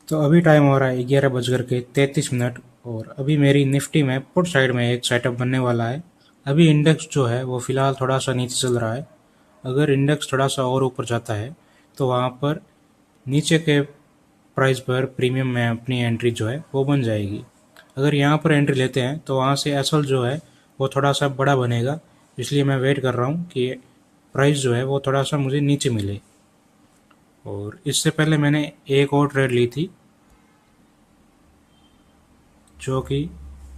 तो अभी टाइम हो रहा है 11:33 और अभी मेरी निफ्टी में पुट साइड में एक सेटअप बनने वाला है। अभी इंडेक्स जो है वो फ़िलहाल थोड़ा सा नीचे चल रहा है। अगर इंडेक्स थोड़ा सा और ऊपर जाता है तो वहाँ पर नीचे के प्राइस पर प्रीमियम में अपनी एंट्री जो है वो बन जाएगी। अगर यहाँ पर एंट्री लेते हैं तो वहाँ से एसएल जो है वो थोड़ा सा बड़ा बनेगा, इसलिए मैं वेट कर रहा हूँ कि प्राइस जो है वो थोड़ा सा मुझे नीचे मिले। और इससे पहले मैंने एक और ट्रेड ली थी जो कि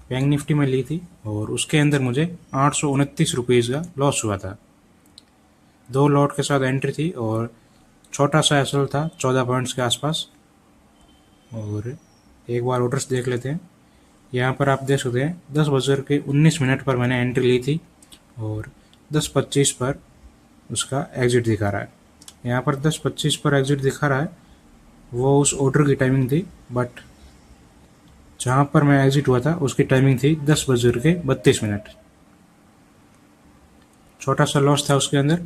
बैंक निफ्टी में ली थी और उसके अंदर मुझे 829 रुपीज़ का लॉस हुआ था। 2 लॉट के साथ एंट्री थी और छोटा सा एसएल था 14 पॉइंट्स के आसपास। और एक बार ऑर्डर्स देख लेते हैं। यहाँ पर आप देख सकते हैं 10:19 पर मैंने एंट्री ली थी और 10:25 पर उसका एग्ज़िट दिखा रहा है। यहाँ पर 10:25 पर एग्ज़िट दिखा रहा है, वो उस ऑर्डर की टाइमिंग थी, बट जहाँ पर मैं एग्ज़िट हुआ था उसकी टाइमिंग थी 10:32। छोटा सा लॉस था उसके अंदर।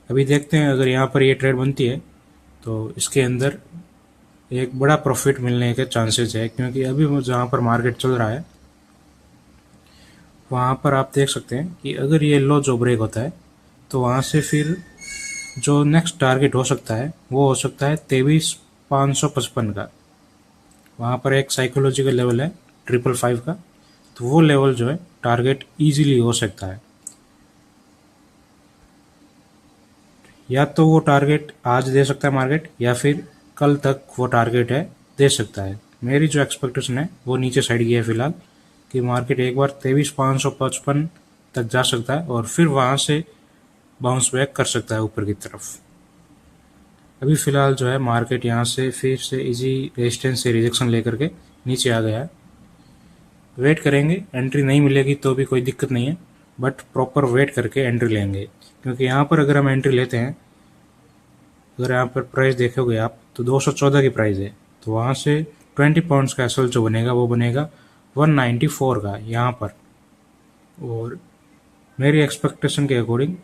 अभी देखते हैं अगर यहाँ पर ये ट्रेड बनती है तो इसके अंदर एक बड़ा प्रॉफिट मिलने के चांसेस है, क्योंकि अभी जहाँ पर मार्केट चल रहा है वहाँ पर आप देख सकते हैं कि अगर ये लो जो ब्रेक होता है तो वहाँ से फिर जो नेक्स्ट टारगेट हो सकता है वो हो सकता है 23,555 का। वहाँ पर एक साइकोलॉजिकल लेवल है 555 का, तो वो लेवल जो है टारगेट इजीली हो सकता है। या तो वो टारगेट आज दे सकता है मार्केट, या फिर कल तक वो टारगेट है दे सकता है। मेरी जो एक्सपेक्टेशन है वो नीचे साइड की है फ़िलहाल, कि मार्केट एक बार 23,555 तक जा सकता है और फिर वहाँ से बाउंस बैक कर सकता है ऊपर की तरफ। अभी फ़िलहाल जो है मार्केट यहाँ से फिर से इजी रेजिस्टेंस से रिजेक्शन लेकर के नीचे आ गया है। वेट करेंगे, एंट्री नहीं मिलेगी तो भी कोई दिक्कत नहीं है, बट प्रॉपर वेट करके एंट्री लेंगे, क्योंकि यहाँ पर अगर हम एंट्री लेते हैं, अगर यहाँ पर प्राइस देखोगे आप तो 214 की प्राइस है, तो वहाँ से 20 पॉइंट्स का एसएल जो बनेगा वो बनेगा 194 का यहाँ पर। और मेरी एक्सपेक्टेशन के अकॉर्डिंग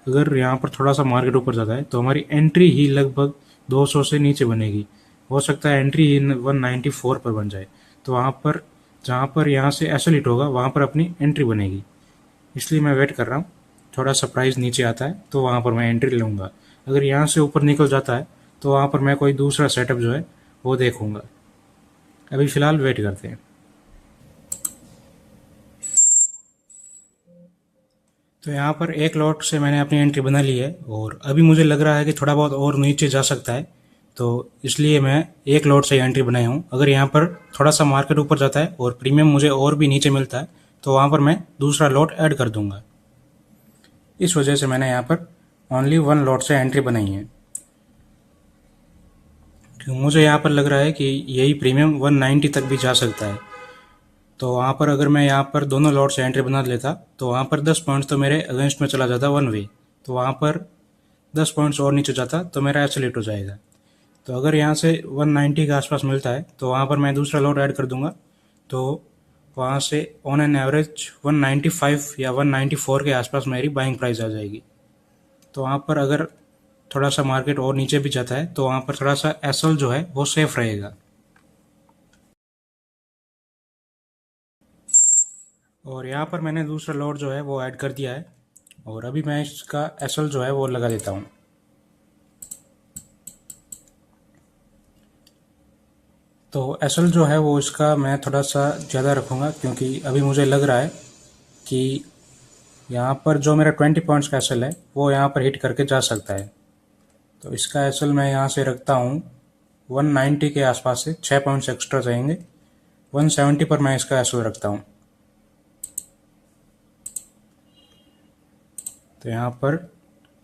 अगर यहाँ पर थोड़ा सा मार्केट ऊपर जाता है तो हमारी एंट्री ही लगभग 200 से नीचे बनेगी। हो सकता है एंट्री ही 194 पर बन जाए, तो वहाँ पर जहाँ पर यहाँ से एसएल हिट होगा वहाँ पर अपनी एंट्री बनेगी। इसलिए मैं वेट कर रहा हूँ, थोड़ा सा प्राइस नीचे आता है तो वहाँ पर मैं एंट्री लूँगा। अगर यहाँ से ऊपर निकल जाता है तो वहाँ पर मैं कोई दूसरा सेटअप जो है वो देखूँगा। अभी फ़िलहाल वेट करते हैं। तो यहाँ पर एक लॉट से मैंने अपनी एंट्री बना ली है और अभी मुझे लग रहा है कि थोड़ा बहुत और नीचे जा सकता है, तो इसलिए मैं एक लॉट से एंट्री बनाई हूँ। अगर यहाँ पर थोड़ा सा मार्केट ऊपर जाता है और प्रीमियम मुझे और भी नीचे मिलता है तो वहाँ पर मैं दूसरा लॉट ऐड कर दूँगा। इस वजह से मैंने यहाँ पर ओनली 1 लॉट से एंट्री बनाई है। मुझे यहाँ पर लग रहा है कि यही प्रीमियम 190 तक भी जा सकता है, तो वहाँ पर अगर मैं यहाँ पर दोनों लॉट से एंट्री बना लेता तो वहाँ पर 10 पॉइंट्स तो मेरे अगेंस्ट में चला जाता वन वे, तो वहाँ पर 10 पॉइंट्स और नीचे जाता तो मेरा एसएल हो जाएगा। तो अगर यहाँ से 190 के आसपास मिलता है तो वहाँ पर मैं दूसरा लॉट ऐड कर दूंगा, तो वहाँ से ऑन एन एवरेज 195 या 194 के आसपास मेरी बाइंग प्राइस आ जाएगी। तो वहाँ पर अगर थोड़ा सा मार्केट और नीचे भी जाता है तो वहाँ पर थोड़ा सा एसएल जो है वो सेफ रहेगा। और यहाँ पर मैंने दूसरा लॉट जो है वो ऐड कर दिया है और अभी मैं इसका एसएल जो है वो लगा देता हूँ। तो एसएल जो है वो इसका मैं थोड़ा सा ज़्यादा रखूँगा, क्योंकि अभी मुझे लग रहा है कि यहाँ पर जो मेरा 20 पॉइंट्स का एसएल है वो यहाँ पर हिट करके जा सकता है। तो इसका एसएल मैं यहाँ से रखता हूँ 190 के आसपास से 6 पॉइंट्स एक्स्ट्रा जाएंगे। 170 पर मैं इसका एसएल रखता हूँ। तो यहाँ पर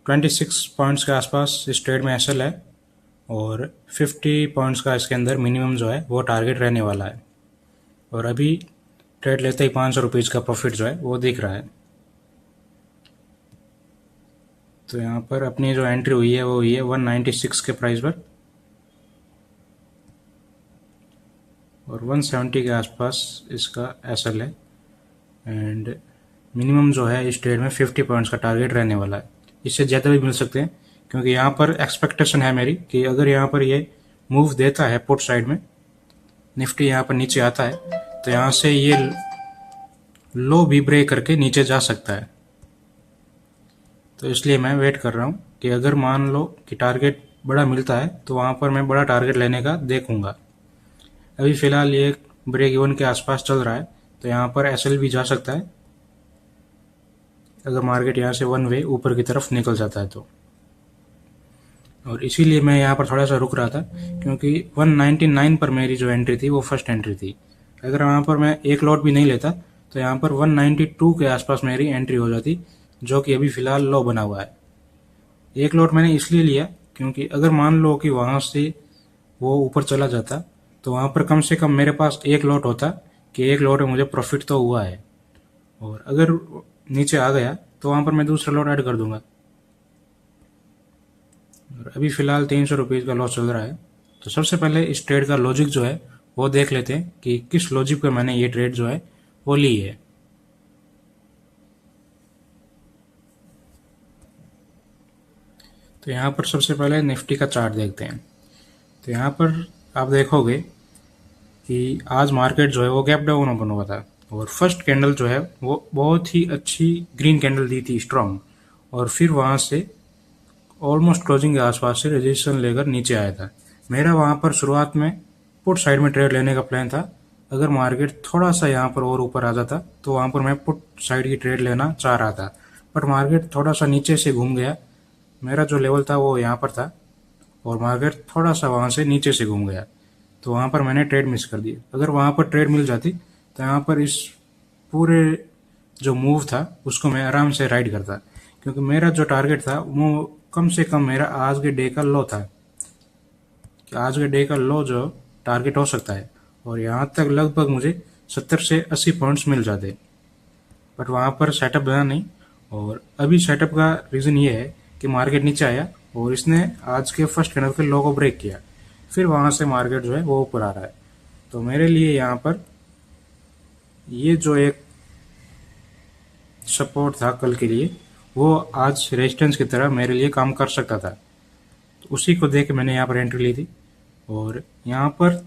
26 पॉइंट्स के आसपास इस ट्रेड में एसएल है और 50 पॉइंट्स का इसके अंदर मिनिमम जो है वो टारगेट रहने वाला है। और अभी ट्रेड लेते ही 500 रुपीज़ का प्रॉफिट जो है वो दिख रहा है। तो यहाँ पर अपनी जो एंट्री हुई है वो हुई है 196 के प्राइस पर और 170 के आसपास इसका एसएल है एंड मिनिमम जो है इस ट्रेड में 50 पॉइंट्स का टारगेट रहने वाला है। इससे ज़्यादा भी मिल सकते हैं, क्योंकि यहाँ पर एक्सपेक्टेशन है मेरी कि अगर यहाँ पर ये मूव देता है पुट साइड में, निफ्टी यहाँ पर नीचे आता है, तो यहाँ से ये लो भी ब्रेक करके नीचे जा सकता है। तो इसलिए मैं वेट कर रहा हूँ कि अगर मान लो कि टारगेट बड़ा मिलता है तो वहाँ पर मैं बड़ा टारगेट लेने का देखूंगा। अभी फ़िलहाल ये ब्रेक इवन के आसपास चल रहा है, तो यहाँ पर एसएल भी जा सकता है अगर मार्केट यहाँ से वन वे ऊपर की तरफ निकल जाता है तो। और इसीलिए मैं यहाँ पर थोड़ा सा रुक रहा था, क्योंकि 199 पर मेरी जो एंट्री थी वो फर्स्ट एंट्री थी। अगर वहाँ पर मैं एक लॉट भी नहीं लेता तो यहाँ पर 192 के आसपास मेरी एंट्री हो जाती, जो कि अभी फ़िलहाल लो बना हुआ है। एक लॉट मैंने इसलिए लिया क्योंकि अगर मान लो कि वहाँ से वो ऊपर चला जाता तो वहाँ पर कम से कम मेरे पास एक लॉट होता कि एक लॉट में मुझे प्रॉफिट तो हुआ है, और अगर नीचे आ गया तो वहाँ पर मैं दूसरा लॉट ऐड कर दूंगा। और अभी फ़िलहाल 300 रुपीज़ का लॉस चल रहा है। तो सबसे पहले इस ट्रेड का लॉजिक जो है वो देख लेते हैं कि किस लॉजिक पर मैंने ये ट्रेड जो है वो ली है। तो यहाँ पर सबसे पहले निफ्टी का चार्ट देखते हैं। तो यहाँ पर आप देखोगे कि आज मार्केट जो है वो गैप डाउन ओपन हुआ था, और फर्स्ट कैंडल जो है वो बहुत ही अच्छी ग्रीन कैंडल दी थी स्ट्रॉन्ग, और फिर वहाँ से ऑलमोस्ट क्लोजिंग के आसपास से रजिस्ट्रेशन लेकर नीचे आया था। मेरा वहाँ पर शुरुआत में पुट साइड में ट्रेड लेने का प्लान था। अगर मार्केट थोड़ा सा यहाँ पर और ऊपर आ जाता तो वहाँ पर मैं पुट साइड की ट्रेड लेना चाह रहा था, बट मार्केट थोड़ा सा नीचे से घूम गया। मेरा जो लेवल था वो यहाँ पर था और मार्केट थोड़ा सा वहाँ से नीचे से घूम गया, तो वहाँ पर मैंने ट्रेड मिस कर दी। अगर वहाँ पर ट्रेड मिल जाती तो यहाँ पर इस पूरे जो मूव था उसको मैं आराम से राइड करता, क्योंकि मेरा जो टारगेट था वो कम से कम मेरा आज के डे का लो था कि आज के डे का लो जो टारगेट हो सकता है, और यहाँ तक लगभग मुझे 70 से 80 पॉइंट्स मिल जाते, बट वहाँ पर सेटअप बना नहीं। और अभी सेटअप का रीज़न ये है कि मार्केट नीचे आया और इसने आज के फर्स्ट कैंडल के लो को ब्रेक किया, फिर वहाँ से मार्केट जो है वो ऊपर आ रहा है। तो मेरे लिए यहाँ पर ये जो एक सपोर्ट था कल के लिए, वो आज रेजिस्टेंस की तरह मेरे लिए काम कर सकता था, तो उसी को देख के मैंने यहाँ पर एंट्री ली थी। और यहाँ पर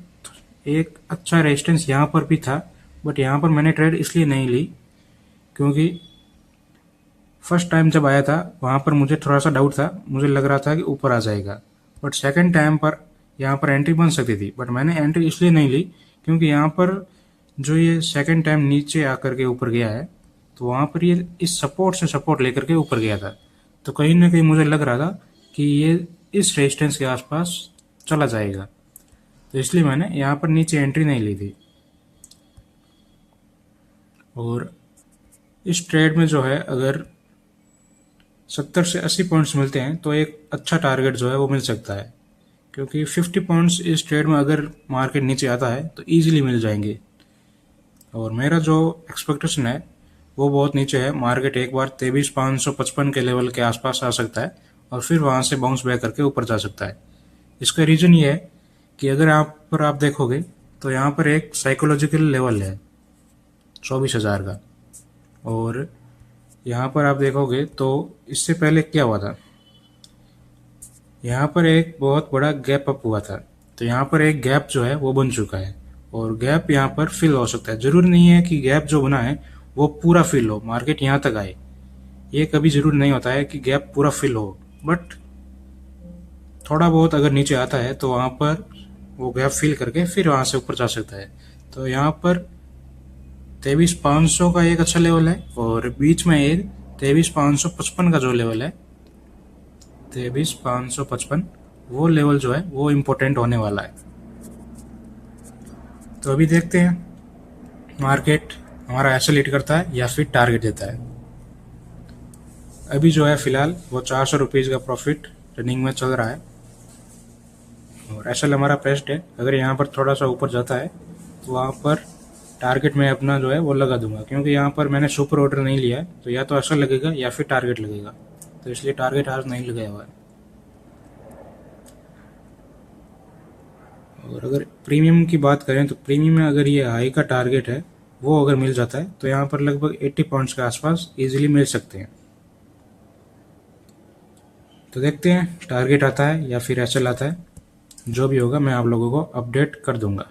एक अच्छा रेजिस्टेंस यहाँ पर भी था, बट यहाँ पर मैंने ट्रेड इसलिए नहीं ली क्योंकि फर्स्ट टाइम जब आया था वहाँ पर मुझे थोड़ा सा डाउट था, मुझे लग रहा था कि ऊपर आ जाएगा, बट सेकंड टाइम पर यहाँ पर एंट्री बन सकती थी। बट मैंने एंट्री इसलिए नहीं ली क्योंकि यहाँ पर जो ये सेकंड टाइम नीचे आकर के ऊपर गया है, तो वहाँ पर ये इस सपोर्ट से सपोर्ट लेकर के ऊपर गया था, तो कहीं ना कहीं मुझे लग रहा था कि ये इस रेजिस्टेंस के आसपास चला जाएगा, तो इसलिए मैंने यहाँ पर नीचे एंट्री नहीं ली थी। और इस ट्रेड में जो है अगर 70 से 80 पॉइंट्स मिलते हैं तो एक अच्छा टारगेट जो है वो मिल सकता है, क्योंकि 50 पॉइंट्स इस ट्रेड में अगर मार्केट नीचे आता है तो ईजिली मिल जाएंगे। और मेरा जो एक्सपेक्टेशन है वो बहुत नीचे है, मार्केट एक बार 23,555 के लेवल के आसपास आ सकता है और फिर वहाँ से बाउंस बैक करके ऊपर जा सकता है। इसका रीज़न ये है कि अगर यहाँ पर आप देखोगे तो यहाँ पर एक साइकोलॉजिकल लेवल है 24,000 का, और यहाँ पर आप देखोगे तो इससे पहले क्या हुआ था, यहाँ पर एक बहुत बड़ा गैप अप हुआ था, तो यहाँ पर एक गैप जो है वो बन चुका है और गैप यहाँ पर फिल हो सकता है। जरूरी नहीं है कि गैप जो बना है वो पूरा फिल हो, मार्केट यहाँ तक आए, ये कभी जरूरी नहीं होता है कि गैप पूरा फिल हो, बट थोड़ा बहुत अगर नीचे आता है तो वहाँ पर वो गैप फिल करके फिर वहाँ से ऊपर जा सकता है। तो यहाँ पर 23,500 का एक अच्छा लेवल है और बीच में एक 23,555 का जो लेवल है 23,555, वो लेवल जो है वो इम्पोर्टेंट होने वाला है। तो अभी देखते हैं मार्केट हमारा एसएल हिट करता है या फिर टारगेट देता है। अभी जो है फिलहाल वो 400 रुपीज़ का प्रॉफिट रनिंग में चल रहा है और एसएल हमारा प्रेस्ड है। अगर यहाँ पर थोड़ा सा ऊपर जाता है तो वहाँ पर टारगेट में अपना जो है वो लगा दूंगा, क्योंकि यहाँ पर मैंने सुपर ऑर्डर नहीं लिया है, तो या तो एसएल लगेगा या फिर टारगेट लगेगा, तो इसलिए टारगेट आज नहीं लगाया हुआ है। और अगर प्रीमियम की बात करें तो प्रीमियम में अगर ये हाई का टारगेट है वो अगर मिल जाता है तो यहाँ पर लगभग 80 पॉइंट्स के आसपास इजीली मिल सकते हैं। तो देखते हैं टारगेट आता है या फिर एसएल आता है। जो भी होगा मैं आप लोगों को अपडेट कर दूंगा।